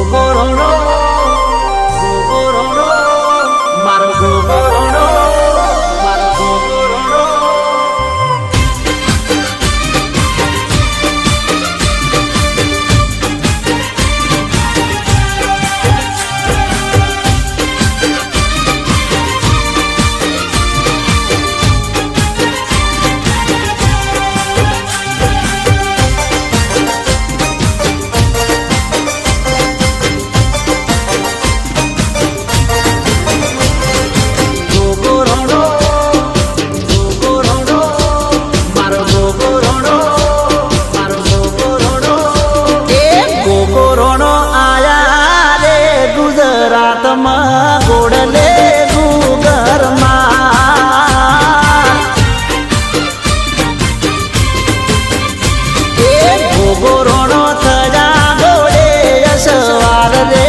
ગોગોરણો ગોગોરણો મારો ગોગોરણો મારો ગોગોરણો ગોડલે ગુગરમાં એ ગોગોરણો થયા ગોડે યશવાર રે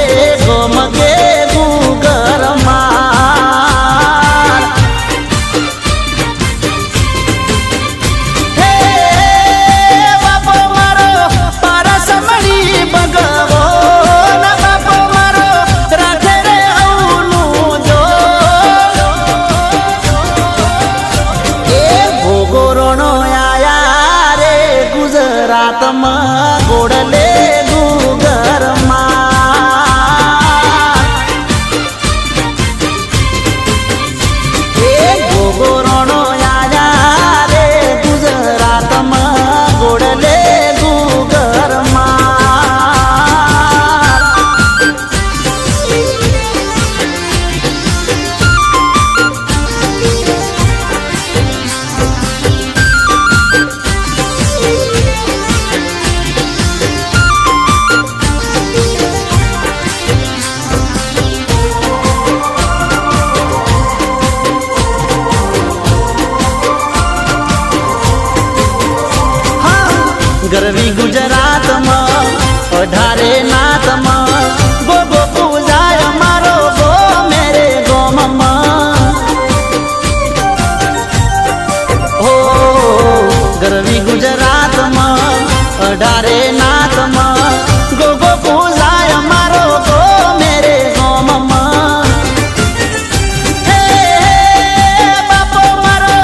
ગોમગે ગુગરમાં હે બાપો મારો પારસ મળી ભગવો ગુજરાતમાં ગોડલે ગુગરમાં એ ગોગોરણો આયા રે ગુજરાતમાં ગોડલે ગુગરમાં ગરવી ગુજરાતમાં 18 નાતમાં ગોગો પૂજાય મારો ગો મેરે ગોમમાં હો ગરવી ગુજરાતમાં 18 નાતમાં ગોગો પૂજાય મારો ગો મેરે ગોમમાં હે બાપો મારો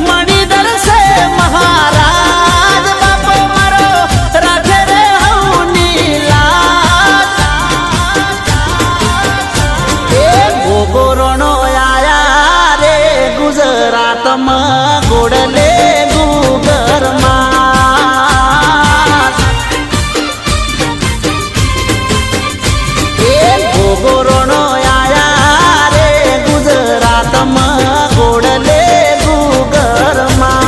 મણિધર છે મહારાજ ગોગોરણો આયા રે ગુજરાતમાં ગોડલે ગુગરમાં એ ગોગોરણો આયા રે ગુજરાતમાં ગોડલે ગુગરમાં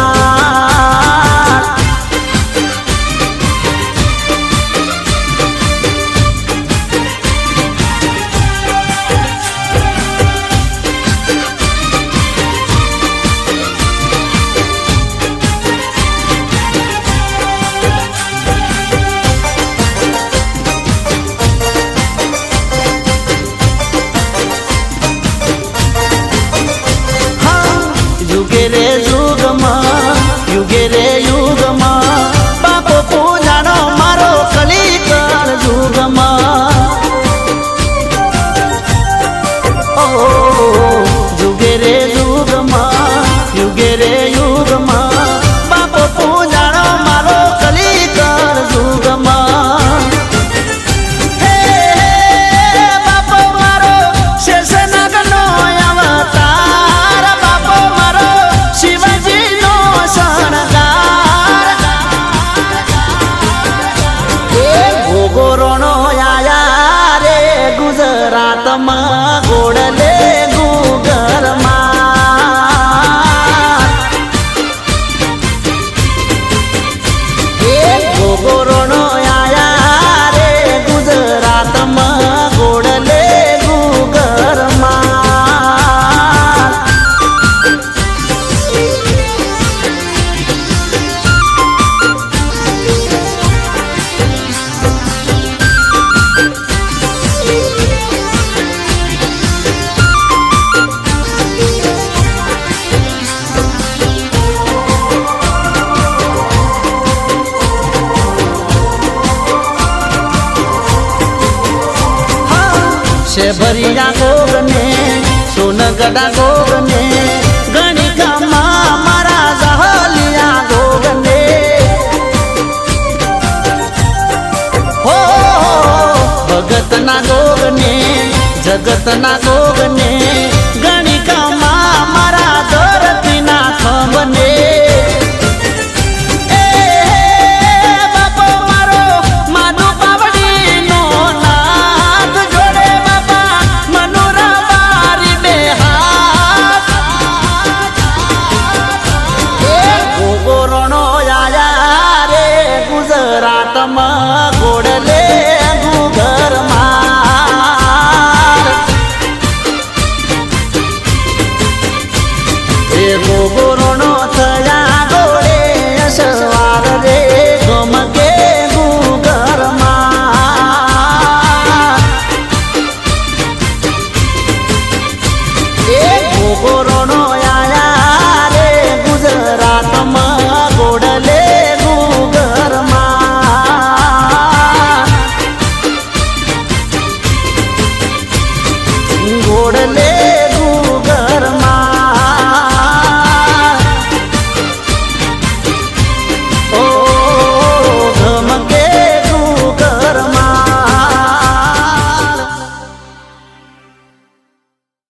યુગે રે યુગમાં બાપો પૂજાનો મારો કલિકર યુગમાં ઓ યુગે રે યુગમાં બાપો પૂજાનો મારો કલિકર યુગમાં હે બાપો મારો શેષનાગનો અવતાર બાપો મારો શિવજીનો શણગાર એ ગોગોરણો આયા રે ગુજરાતમાં ગોડલે ગુગરમાં એ ગોગોરણો આયા રે ગુજરાતમાં ગોડલે ગુગરમાં છે ભરિયા ગોગને સોનગઢા ગોગને ગણિકામાં મારા જહલિયા ગોગને હો ભગતના ગોગને જગતના ગોગને